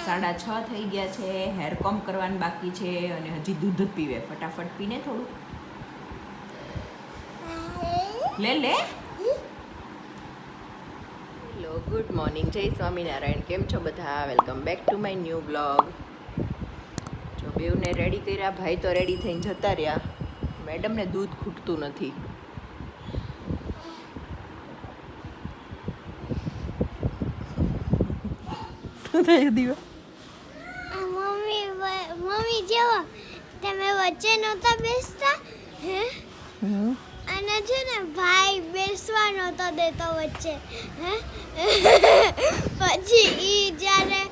6:30 થઈ ગયા છે. હેર કોમ કરવાનું બાકી છે અને હજી દૂધ જ પીવે. ફટાફટ પીને થોડું. લે. હેલો, ગુડ મોર્નિંગ, જય સ્વામિનારાયણ. કેમ છો બધા? Welcome back to my new blog. જો બેવને રેડી કર્યા. ભાઈ તો રેડી થઈને જતા રહ્યા. મેડમને દૂધ ખૂટતું નથી. શું થયું દીવા? મમ્મી જેવો તમે વચ્ચે નહોતા બેસતા હે અને છે ને ભાઈ બેસવા નહોતો દેતો વચ્ચે હે પછી ઈ જ્યારે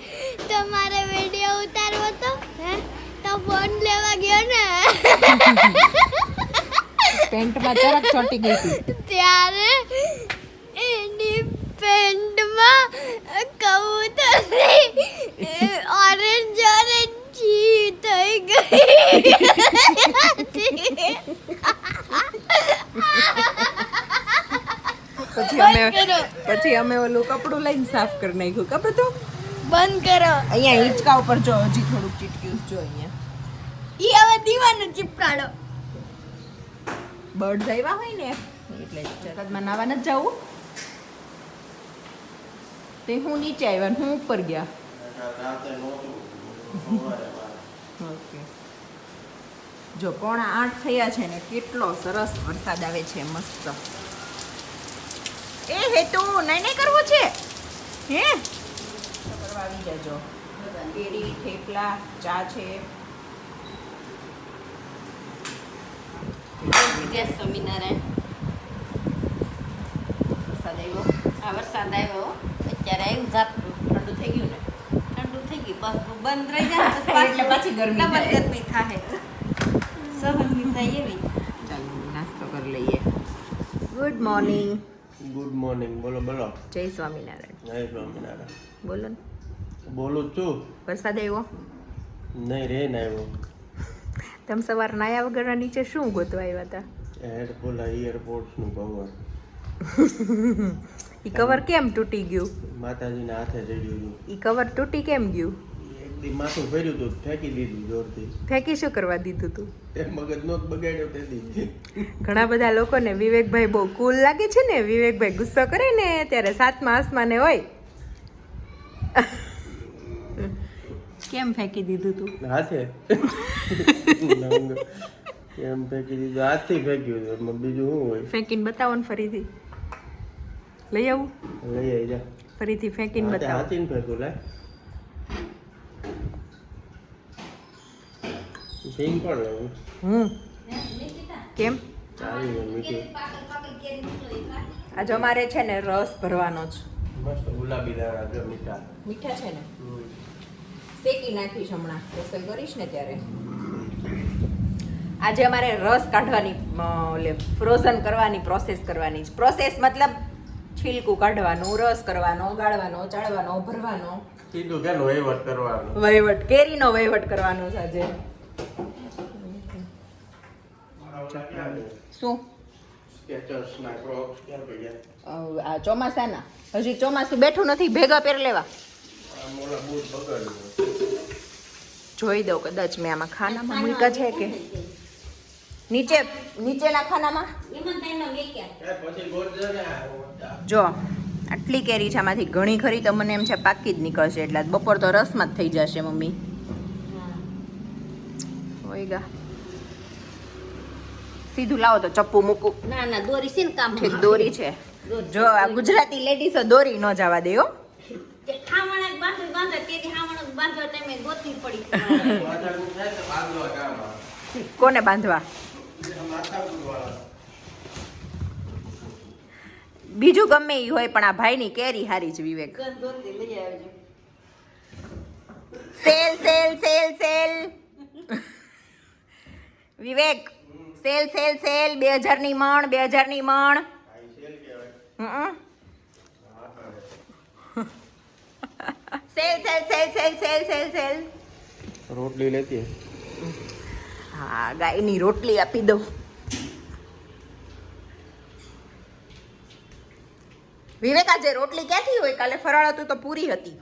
તમારે વિડિયો ઉતારવો તો હે તો ફોન લેવા ગયો ને પેન્ટમાં ચરક ચોંટી ગઈ હતી ત્યારે એની પેન્ટમાં કબૂતર ઓરેન્જ જી થઈ ગઈ પછી અમે ઓલું કપડું લઈને સાફ કરી નાખ્યું. ખબર તો બંધ કરો. અહીંયા હિંચકા ઉપર જો હજી થોડુંક ચીટક્યું જો અહીંયા. ઈ હવે દીવાનો ચીપકાડો. બર્ડ્સ આવ્યા હોય ને એટલે ચરકદમાં નાવા નથી જવું. તે હું નીચે આવ્યા ને હું ઉપર ગયા. ઓકે. જો 7:45 થયા છે ને કેટલો સરસ વરસાદ આવે છે. મસ્ત. એ હેતુ નહીં કરવું છે હે કરવા આવી જાજો. કેરી, થેપલા, ચા છે. જય સ્વામિનારાયણ. વરસાદ આવ્યો. આ વરસાદ આવ્યો અત્યારે આવ્યું ઝાપટું. ઠંડુ થઈ ગયું ને? ઠંડુ થઈ ગયું બસ બંધ રહી જાય ને તો એટલે પછી ગરમી ડબલ થાય. ગરમી થાય સહન થાય એવી. ચાલો નાસ્તો કરી લઈએ. Good morning. Good morning. બોલો બોલો. જય સ્વામિનારાયણ. જય સ્વામિનારાયણ. બોલો ને. બોલું છું. વરસાદ આવ્યો. નહીં રે ને આવ્યો. તમે સવાર નાયા વગરના નીચે શું ગોતવા આવ્યા હતા? એરપોર્ટ્સનું કવર ઈ કવર કેમ તૂટી ગયું? માતાજીના હાથે ચડ્યું હતું. ઈ કવર તૂટી કેમ ગયું? એક દી માથું ફેર્યું હતું ફેંકી દીધું જોરથી. ફેંકી શું કરવા દીધું તું? તે મગજ નો બગાડ્યો તેથી. ઘણા બધા લોકોને વિવેકભાઈ બહુ કુલ લાગે છે ને. વિવેકભાઈ ગુસ્સો કરે ને ત્યારે સાતમા આસમાને હોય. કેમ ફેંકી દીધું તું? હાથે એમ ફેંકી દીધું. હાથથી ફેંક્યું હતું. એમાં બીજું શું હોય? ફેંકીને બતાવો ને ફરીથી. લઈ આવું? લઈ આવી જા. ફરીથી ફેંકીને બતાવો. હાથીને ફેંકું લે. સિંગ પણ લેવું. કેમ? ચાલી ને મીઠી. આજે અમારે છે ને રસ ભરવાનો છે. મસ્ત ગુલાબી દાણા જો મીઠા. મીઠા છે ને? શેકી નાખીશ હમણાં રસોઈ કરીશ ને ત્યારે. આજે અમારે રસ કાઢવાની ઓલે ફ્રોઝન કરવાની પ્રોસેસ કરવાની છે. પ્રોસેસ મતલબ છીલકું કાઢવાનું, રસ કરવાનો, ગાળવાનો, ચાળવાનો, ભરવાનો, સીધું કે વહીવટ કરવાનો. વહીવટ, કેરીનો વહીવટ કરવાનો છે આજે. શું સ્કેચર્સ ના ક્રોક્સ ક્યાં પડ્યા? આ ચોમાસાના હજી ચોમાસું બેઠું નથી. ભેગા પહેર લેવા. આ મોલા બૂટ બગાડ્યું. જોઈ દઉં કદાચ મેં આમાં ખાનામાં મૂક્યા છે કે નીચેના ખાનામાં. એમાં તને લેક્યા પછી ગોળજો ને જો આટલી કેરી છે આમાંથી ઘણી ખરી તો મને એમ છે પાકી જ નીકળશે. એટલે આજ બપોર તો રસમાં જ થઈ જશે મમ્મી. હોય ગા સીધું લાવો તો ચપ્પુ મૂકું. ના દોરી છે ને કામ ઠીક દોરી છે. જો આ ગુજરાતી લેડીઝો દોરી ન જવા દે હો. ખાવણા બાંધો તેથી ખાવણા બાંધો ટાઈમે ગોતી પડી. વાદળનું થાય તો બાંધવા કામ આવે. કોને બાંધવા? માથાકૂટવાળા. બીજું ગમે એ હોય પણ આ ભાઈની કેરી હારી જ. વિવેક ગોતી લઈ આવજો. Sale sale sale sale. Vivek sale sale sale 2000 ની મણ 2000 ની મણ. Sale sale sale sale sale sale sale. રોટલી લેતી. હા ગાયની રોટલી આપી દઉં. વિવેક આજે રોટલી ક્યાંથી હોય? કાલે ફરાળ હતું તો પૂરી હતી.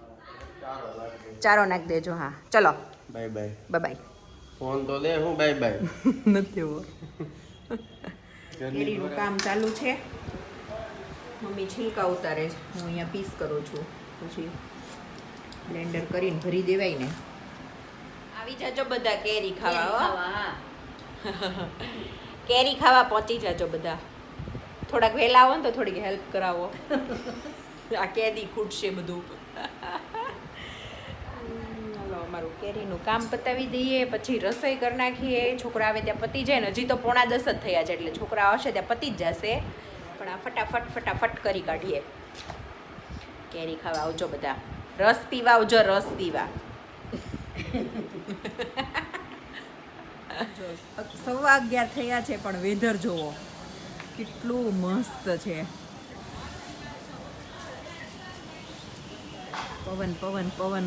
ચારો નાખ દેજો. હા ચલો બાય બાય. બાય. ફોન તો દે, હું બાય બાય. નથી એવો. કેરીનું કામ ચાલુ છે. મમ્મી છિલકા ઉતારે છે, હું અહીંયા પીસ કરું છું. પછી બ્લેન્ડર કરીને ભરી દેવાય ને. આવી જાજો બધા કેરી ખાવા. હો. કેરી ખાવા પહોંચી જાજો બધા. થોડાક વહેલા આવો ને તો થોડીક હેલ્પ કરાવો. આ કેદી ખૂટશે બધું. હાલો અમારું કેરીનું કામ પતાવી દઈએ, પછી રસોઈ કરી નાખીએ. છોકરા આવે ત્યાં પતી જાય ને. હજી તો 9:30 જ થયા છે, એટલે છોકરા આવશે ત્યાં પતી જ જશે. પણ આ ફટાફટ કરી કાઢીએ. કેરી ખાવા આવજો બધા. રસ પીવા આવજો, રસ પીવા. 11:15 થયા છે પણ વેધર જોવો કેટલું મસ્ત છે. પવન.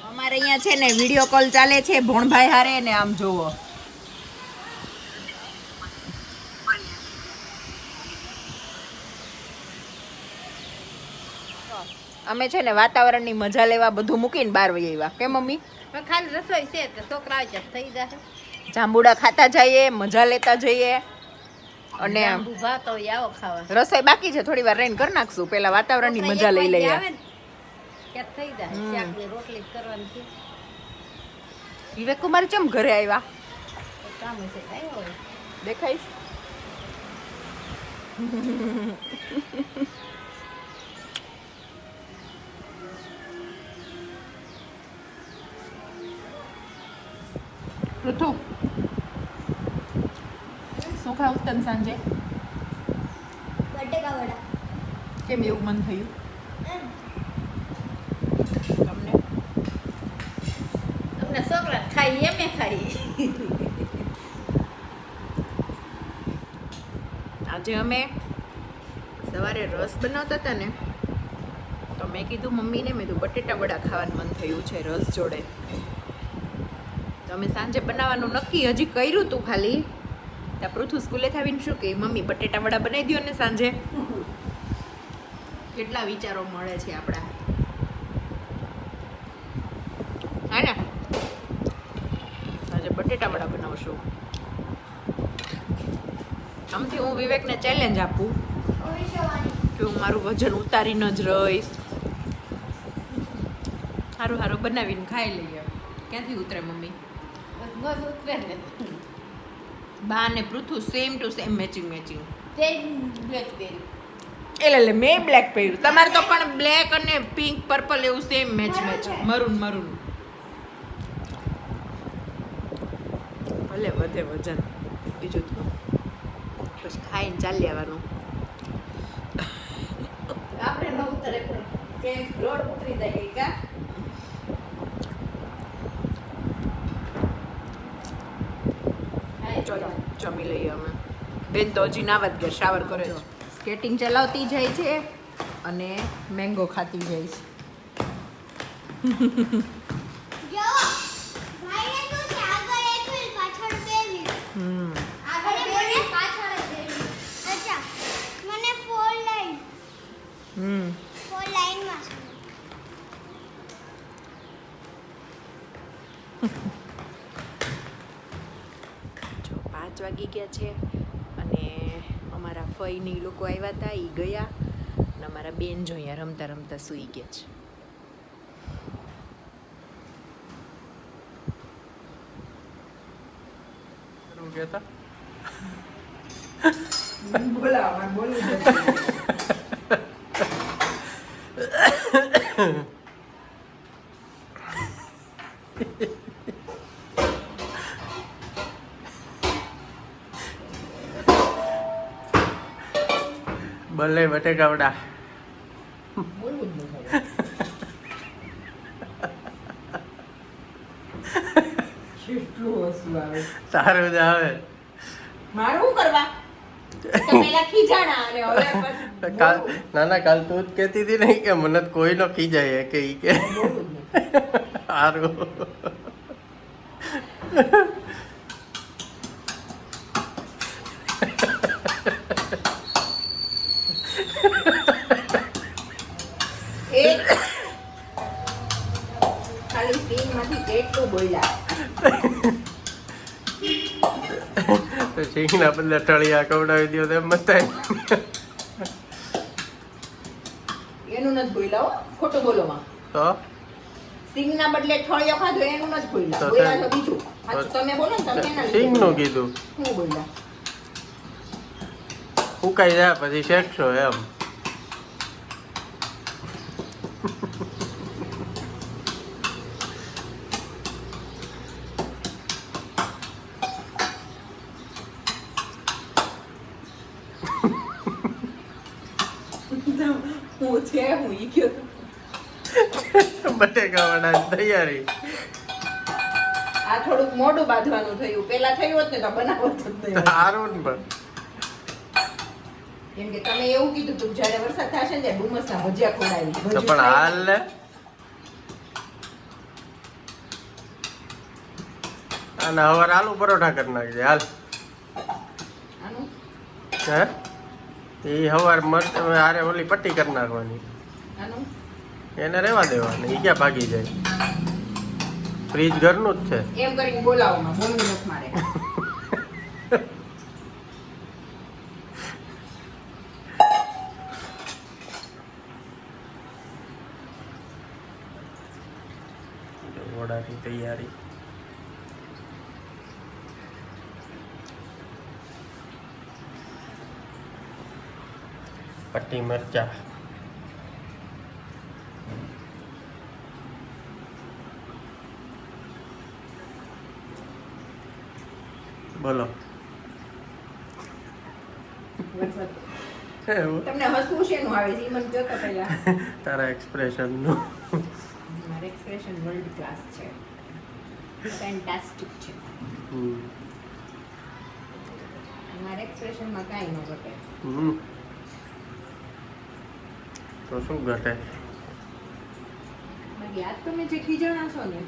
અમારે અહીંયા છે ને વિડીયો કોલ ચાલે છે ભોણભાઈ હારે ને. આમ જોવો અમે છે ને વાતાવરણની મજા લેવા બધું મૂકીને બહાર વહી આવ્યા. કે મમ્મી? ખાલી રસોઈ છે તો છોકરા આવે થઈ જશે. જાંબુડા ખાતા જઈએ, મજા લેતા જઈએ. અને ભાત હોય આવો ખાવા. રસોઈ બાકી છે, થોડી વાર રહીને કરી નાખશું. પેલા વાતાવરણની મજા લઈ લઈએ. ક્યાં થઈ જાય શાકની રોટલી કરવાની છે. વિવેક કુમાર ચમ ઘરે આવ્યા? કામ હશે આવ્યો હોય. દેખાઈશ. ઋતુ શું ખાવું તને સાંજે? બટેકા વડા. કેમ એવું મન થયું તમને? તમને છોકરા ખાઈ એમે ખાઈ. આજે અમે સવારે રસ બનાવતા હતા ને, તો મેં કીધું મમ્મીને, મેં કીધું બટેટા વડા ખાવાનું મન થયું છે રસ જોડે. તો અમે સાંજે બનાવવાનું નક્કી હજી કર્યું હતું. ખાલી ત્યાં પૃથુ સ્કૂલેથી આવીને શું કે મમ્મી બટેટા વડા બનાવી દો ને સાંજે. કેટલા વિચારો મળે છે આપણા. હા ને, સાંજે બટેટા વડા બનાવશું. આમથી હું વિવેકને ચેલેન્જ આપું કે હું મારું વજન ઉતારીને જ રહીશ. સારું બનાવીને ખાઈ લઈએ. ક્યાંથી ઉતરે મમ્મી? બા ને પૃથુ સેમ ટુ સેમ મેચિંગ. એટલે મેં બ્લેક પહેર્યું, તમારે તો પણ બ્લેક અને પિંક પર્પલ એવું સેમ મેચ. મરૂન. ભલે વધે વજન, બીજું તો પછી ખાઈને ચાલી આવવાનું. આપણે ન ઉતરે પણ કે રોડ ઉતરી જાય કા. ચલો જમી લઈએ અમે. બેન તો હજી નાવા જ ગયા, શાવર કરે છે. સ્કેટિંગ ચલાવતી જાય છે અને મેંગો ખાતી જાય છે. જો ભાઈને શું છે, આગળ એક વ્હીલ પાછળ બે વ્હીલ. આગળ બે વ્હીલ પાછળ બે વ્હીલ. અચ્છા, મને 4 લાઈન માં જો 5 વાગી ગયા છે અને અમારા ફઈની લોકો આવ્યા હતા, એ ગયા અને અમારા બેન જો અહીંયા રમતા રમતા સૂઈ ગયા છે. ભલે બટેકા વડા. સારું જ આવે. મારું શું કરવા? પેલા ખીજાણા અને હવે કાલ કાલ તું જ કહેતી હતી ને કે મને કોઈ નો ખીજાય કે ઈ કે સારું. તો સિંગના બદલે ટળિયા કવડાવી દો તો એમ જ થાય. એનું નથી બોલ્યા હો, ખોટું બોલો માં. તો સિંગના બદલે ઠળિયો ખાધો એનું નથી બોલ્યા. તો બોલ્યા તો બીજું. હા, તમે બોલો ને, તમે એના લીધે સિંગનું બોલ્યા. કીધું. હું બોલ્યા? ફૂંકાઈ જાય પછી શેકશો એમ. હું છે હું ઈ ગયો તો. બટેકા વડાની તૈયારી. આ થોડુંક મોઢું બાંધવાનું થયું. પેલા થયું હોત ને તો બનાવત જ નહીં. સારું ને પણ. કેમ કે તમે એવું કીધું તું જ્યારે વરસાદ થશે ને ત્યારે ડુમસના ભજીયા ખવડાવી. તો પણ હાલ ને અને હવે આલુ પરોઠા કરી નાખજે હાલ. આનું હે એ હવાર આરે ઓલી પટ્ટી કરી નાખવાની, આનું એને રહેવા દેવાની. એ ક્યાં ભાગી જાય? ફ્રીજ ઘરનું જ છે. એમ કરીને બોલાવવામાં બોલવું નથી મારે. વડાની તૈયારી. પટ્ટી મરચા. બોલો. વરસાદ. એવું? તમને હસવું શેનું આવે છે ઈ મને કહો તો પહેલા. તારા એક્સપ્રેશન નું. મારું એક્સપ્રેશન વર્લ્ડ ક્લાસ છે. ફેન્ટાસ્ટિક છે. મારા એક્સપ્રેશનમાં કાંઈ ન ઘટે. તો શું ઘટે? બાકી આજ તમે જે ખીજાણા છો ને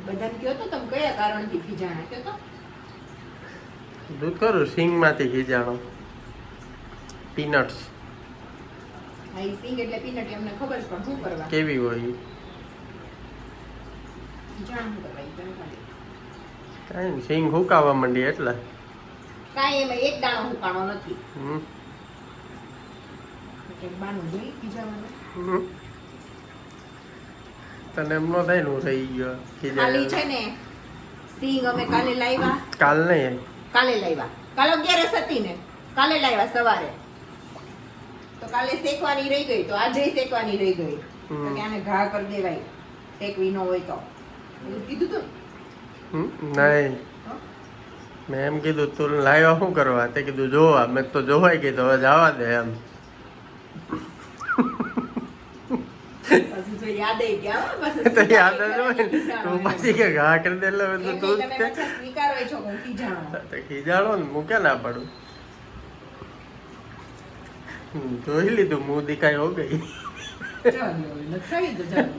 બધાને કહો તો તમે કયા કારણથી ખીજાણા કહો તો. દૂધ કરું સિંગ માંથી ખીજાણો. પીનટ્સ હા ઈ સિંગ એટલે પીનટ એમને ખબર છે પણ શું કરવા કેવી હોય ઈ? ખીજાણા શું કરવા ઈ તમે ખાલી. કાંઈ નહીં, સિંગ હુકાવા માંડી એટલે. કાંઈ એમાં એક દાણો હુકાણો નથી. હમ. એક બાનું જોઈ ખીજાવાનું. હમ. તને એમ નો થાય ને હું રહી ગયો ખાલી છે ખીજાય. ને સિંગ અમે કાલે લાવ્યા. કાલ નહીં. કાલે લાવ્યા. કાલે 11 હતી ને કાલે લાવ્યા સવારે. તો કાલે શેકવાની રહી ગઈ તો આજે શેકવાની રહી ગઈ. તો કે આને ઘા કરી દેવાય શેકવી ન હોય તો. એવું કીધું તું. નહીં, મેં એમ કીધું તું લાવ્યા શું કરવા? તે કીધું જોવા. મેં તો જોવાઈ ગઈ તો હવે જવા દે એમ. પછી તો યાદ આવી ગયા હો, પાછું તો યાદ જ સ્વીકારો હોય ને. ખીજાણો તું એમ. પાછી કે ઘા કરી દે એટલે હવે એમ તો નહીં, તું જ તમે કે. પાછા સ્વીકારો છો કે હું ખીજાણો. તો ખીજાણો ને મૂકે ના પડું. જોઈ લીધું મું દિખાઈ હો ગઈ. ચાલો, નથી ખાવી તો ચાલો.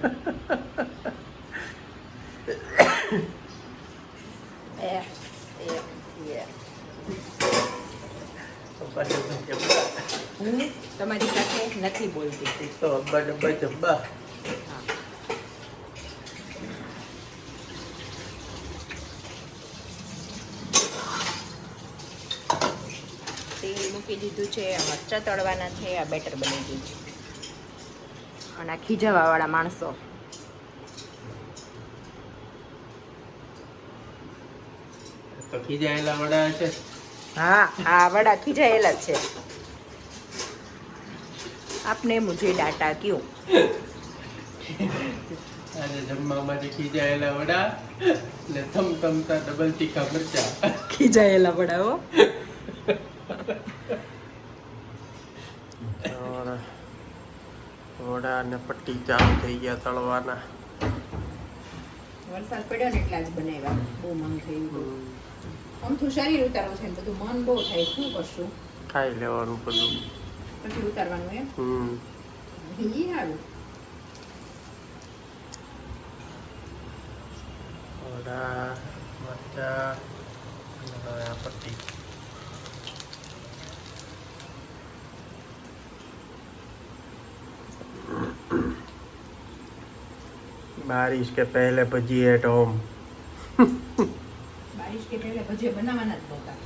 હું તમારી સાથે નથી બોલતી. તો અબ્બા ડબ્બા જબ્બા. તેલ મૂકી દીધું છે, મરચાં તળવાના છે, આ બેટર બની ગયું છે. અને આ ખીજાવાવાળા માણસો તો ખીજાયેલા વડા છે. હા આ વડા ખીજાયેલા જ છે. આપને મુझे डांटा क्यों? આજે જમવામાં જે ખીજાયેલા વડા ને થમથમતા ડબલ તીખા મરચા. ખીજાયેલા વડા હો. વડા ને પટ્ટી ચાલુ થઈ ગયા તળવાના. વરસાદ પડ્યો ને એટલા જ બનાવ્યા. બહુ મન થયું હતું. આમથું શરીર ઉતારવું છે ને બધું મન બહુ થાય. શું કરશું? ખાઈ લેવાનું બધું. પછી ઉતારવાનું એમ ઈ સારું. વડા મરચા અને હવે આ પટ્ટી. बारिश के पहले भजी एट होम. આયુષ કે પહેલા ભજીયા બનાવવાના જ નહોતા.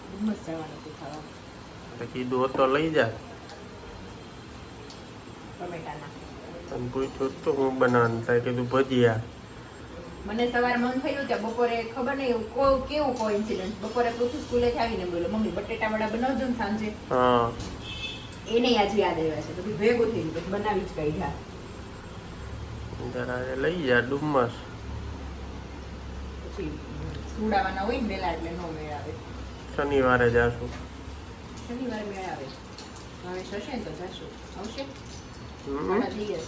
ડુમ્મસ જવાનું હતું ખાવા. તો કીધું તો લઈ જા. ટમેટાના. અને પૂછ્યું તો હું બનાવવાનું થાય, કીધું ભજીયા. મને સવારે મન થયું ત્યાં બપોરે ખબર નહીં કેવું કોઇન્સિડન્સ. બપોરે પૃથ્વી સ્કૂલેથી આવીને બોલો મમ્મી બટેટા વડા બનાવજો ને સાંજે. હા એને આજે યાદ આવ્યા છે. બધું ભેગું થઈને પછી બનાવી જ કાઢ્યા. જરા લઈ જા ડુમ્મસ. પછી સુડાવાના હોય ને વેલા એટલે નો મેળ આવે. શનિવારે જાશું. શનિવારે મેળ આવે. હવે થશે ને તો જાશું. આવશે હમ. ઘણા દિવસ.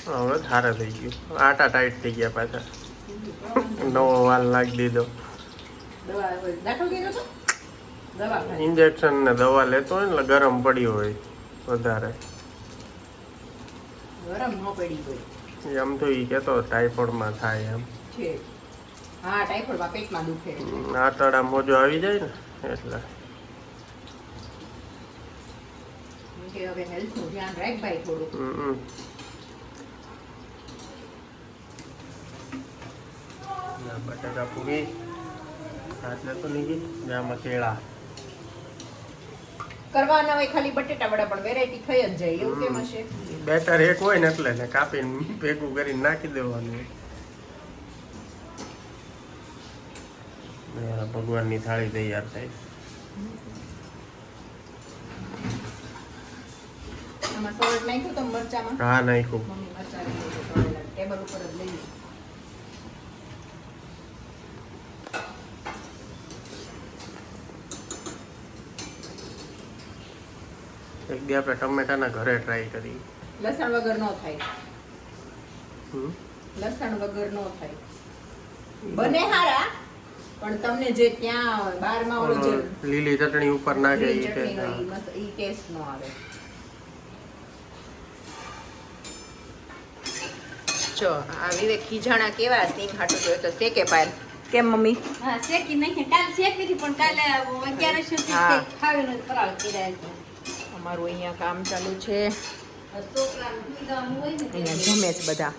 હવે સારા થઈ ગયું. આટા ટાઈટ થઈ ગયા પાછા. નવો વાલ નાખી દીધો. દવા દાખલ કર્યો તો દવા ખાધી. ઇન્જેક્શન ને દવા લેતો હોય ને એટલે ગરમ પડ્યું હોય વધારે. ગરમ ન પડી ગઈ એમ તો એ કહેતો ટાઈફોઈડમાં થાય એમ. છે. હા ટાઈફોઈડમાં પેટમાં દુખે. આંતરડા મોજો આવી જાય ને એટલે. કે હવે હેલ્થનું ધ્યાન રાખ ભાઈ થોડું. હમ. બટાકા પૂરી આટલે તો નહીં ગઈ. આમાં કેળા કરવાના હોય ખાલી બટેટા વડા પણ વેરાયટી થઈ જ જાય એવું કેમ હશે? બેટર એક હોય ને એટલે ને કાપીને ભેગું કરીને નાખી દેવાનું. ભગવાનની થાળી તૈયાર થાય. આમાં સોલ્ટ નાખ્યું તો મરચામાં. હા નાખ્યું. મમ્મી મરચાં ટેબલ ઉપર જ લઈ એક દી આપણે ટમેટાના ઘરે ટ્રાય કરી. લસણ વગર નો થાય. હમ. લસણ વગર નો થાય. બને હારા પણ તમને જે ત્યાં બારમાં ઓલો જે લીલી ચટણી ઉપર નાખે ગ્રીન ઈ ચટણી કે હોય ઈ ટેસ્ટ નો આવે. જો આ વિવેક ખીજાણા કેવા સિંગ હાટું જોયો તો શેકે પાર. કેમ મમ્મી? હા શેકી નાખી. કાલ શેકી હતી પણ કાલે 11 સુધી હા. ખાવીને ફરાળ કર્યા. અમારું અહીંયા કામ ચાલુ છે. છોકરાનું પીવાનું હોય ને અહીંયા જમે જ બધા.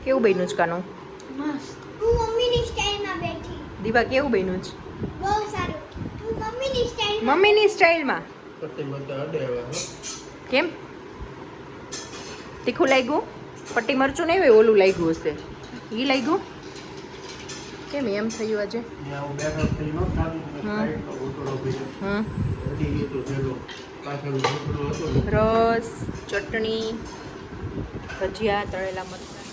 કેવું બન્યું છે કાનું? મસ્ત. હું મમ્મીની સ્ટાઈલમાં બેઠી. દીવા કેવું બન્યું છે? બહુ સારું. હું મમ્મીની સ્ટાઈલમાં. મમ્મીની સ્ટાઇલમાં. પટ્ટી બધા અડે હવે, હો. કેમ તીખું લાગ્યું? પટ્ટી મરચું નહીં હોય ઓલું લાગ્યું હશે. ઈ લાગ્યું કેમ એમ થયું આજે? ત્યાં હું બેઠો થઈ નો ખાધું ને હમ. સાઈડનો ઘૂંટડો ભર્યો. હમ અડી ગયું હતું પેલું. પાછળ ઘૂંટડો હતો ને. રસ ચટણી ભજીયા તળેલા મરચાં.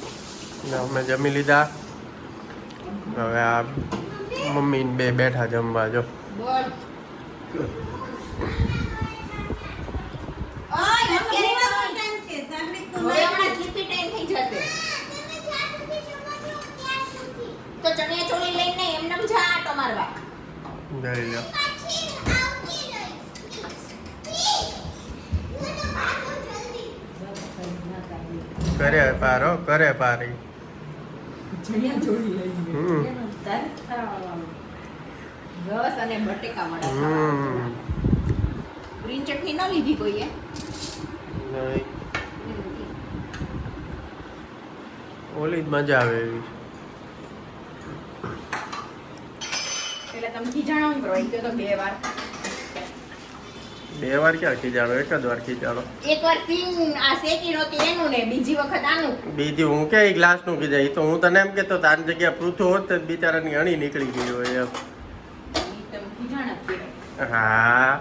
ને અમે જમી લીધા. હવે આ મમ્મી ને બે બેઠા જમવા જો. બોલ ઓય અત્યારે ટાઈમ છે. સાંભળી તો હવે હમણાં સ્લીપી ટાઈમ થઈ જશે તમે જ્યાં સુધી જમો છો ત્યાં સુધી. તો ચણિયા ચોળી લઈને એમનેમ જા આટો મારવા. જઈ લો. પછી આવતી રહીશ. Please. હું તો ભાગું જલ્દી. કરે પારો કરે પારી. ચણિયા ચોળી લઈને હમ. રસ અને બટેકા વડા હમ. ખાવા. ગ્રીન ચટણી ન લીધી કોઈએ? નહીં. ઓલી જ મજા આવે એવી. એટલે તમે ખીજાણો કરો એ તો 2 વાર. બે વાર ક્યાં ખીજાડો, એક જ વાર ખીજાડો. એક વાર સિંગ આ શેકી નહોતી એનું ને બીજી વખત આનું. બીજી હું કે ગ્લાસ નું ખીજાય. ઈ તો હું તને એમ કેતો તો આની જગ્યાએ પૃથુ હોત તો બિચારાની અણી નીકળી ગઈ હોય એમ. ઈ તમે ખીજાણા જ કહેવાય. હા.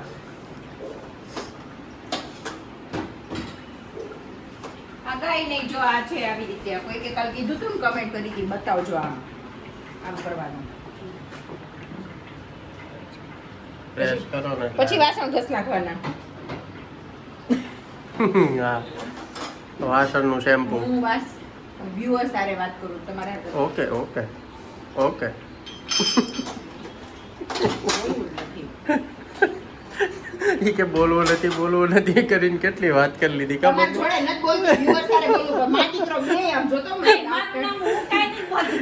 આ કાંઈ નહીં જો આ છે આવી રીતે કોઈ કે કાલ કીધું તું ને કમેન્ટ કરી હતી બતાવજો આમ આમ કરવાનું. પ્રેસ કરો ને પછી વાસણ ઘસ નાખવાના. હા. વાસણનું શેમ્પુ. હું વ્યુઅર સાથે વાત કરું તમારે હાથે ઓકે ઓકે ઓકે. બોલવું જ નથી. ઈ કે બોલવું નથી કરીને કેટલી વાત કરી લીધી તમારા ખબર જોડે નથી બોલવું વ્યુઅર સાથે બોલવું પણ મારી દીકરો બે આમ જોતો મને મારું નામ હું કાંઈ નહીં બોલતી.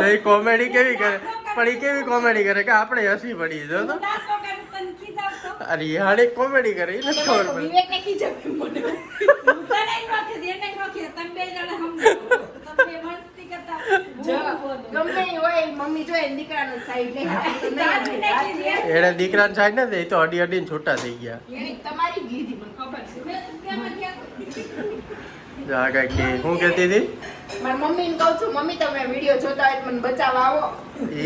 મને એ કોમેડી કેવી કરે પણ એ કેવી કોમેડી કરે કે આપણે હસી પડી જો તો. નાસ્તો કરું તને ખીજાવતો. અરે હાડી કોમેડી કરે એ નથી ખબર પડે. વિવેકને ખીજાવે મને. હું તને ય નોખીશ, એને ય નોખીશ. તમે બે જણા સમજો. તમે બે મળીને એને દીકરાનો સાઈડ લે એને દીકરાને સાઈડ ને દે તો અડી અડીને છૂટા થઈ ગયા. એની તમારી ગીધી મને ખબર છે. મેં તો પ્રેમમાં ક્યાં જા કાકી શું કહેતી હતી? મારી મમ્મીને કહું છું મમ્મી તમે વિડીયો જોતા હોય તો મને બચાવવા આવો.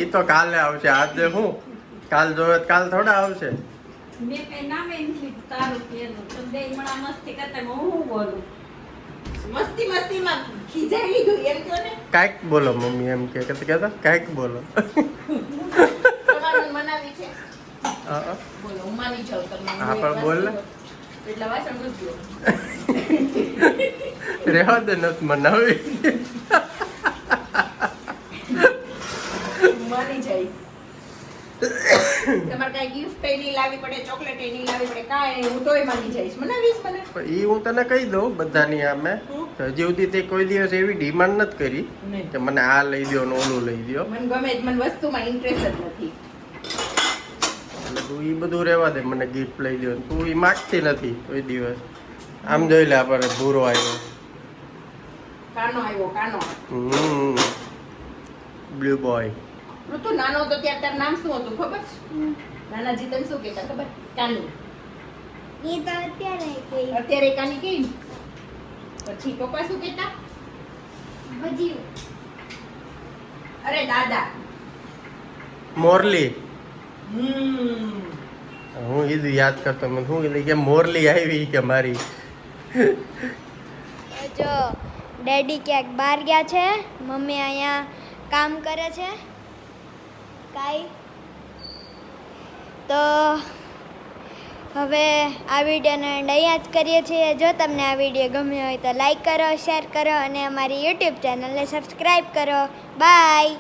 એ તો કાલે આવશે, આજે હું કાલ જોવે તો કાલ થોડા આવશે. મેં કઈ નામે નથી તારું પેલું તો બે હમણાં મસ્તી કરતા હું શું બોલું મસ્તી મસ્તીમાં ખીજાઈ લીધું એમ કહો ને. કાંઈક બોલો મમ્મી એમ કે કહેતા કાંઈક બોલો. તમારે મને મનાવી છે. હા, બોલો હું માની જાઉં તમને. હા, પણ બોલ ને. એટલા વાસણ કરજો. રહેવા દે નથી મનાવી. માની જઈશ. તમારે કઈ ગિફ્ટ નહીં લાવવી પડે, ચોકલેટ નહીં લાવવી પડે, કાંઈ હું તોય માની જઈશ. મનાવીશ મને. એ હું તને કહી દઉં બધાની આમે. હજી સુધી તે કોઈ દિવસ એવી ડિમાન્ડ નથી કરી નહીં. કે મને આ લઈ દો ને ઓલું લઈ દો. મને ગમે જ, મને વસ્તુમાં ઇન્ટરેસ્ટ જ નથી. એટલે તું એ બધું રહેવા દે, મને ગિફ્ટ લઈ દો. તું એ માગતી નથી કોઈ દિવસ. આમ જોઈ લે આપણે ભૂરો આવ્યો. કાનો આવ્યો કાનો. Blue boy. ઋતુ નાનો હતો ત્યારે તારું નામ શું હતું ખબર છે? નાનાજી તને શું કહેતા ખબર? કાનુ. એ તો અત્યારે કઈ અત્યારે કાની કઈ. પછી પપ્પા શું કહેતા? ભજીયું. અરે દાદા. મોરલી. હમ. હું કીધું યાદ કરતો મને શું કીધું કે મોરલી આવી કે મારી. જો ડેડી ક્યાંક બહાર ગયા છે, મમ્મી અહીંયા કામ કરે છે કાંઈ. તો હવે આ વિડીયોને એન્ડ અહીંયા જ કરીએ છીએ. જો તમને આ વિડીયો ગમ્યો હોય તો લાઈક કરો, શેર કરો અને અમારી યુટ્યુબ ચેનલને સબસ્ક્રાઈબ કરો. બાય.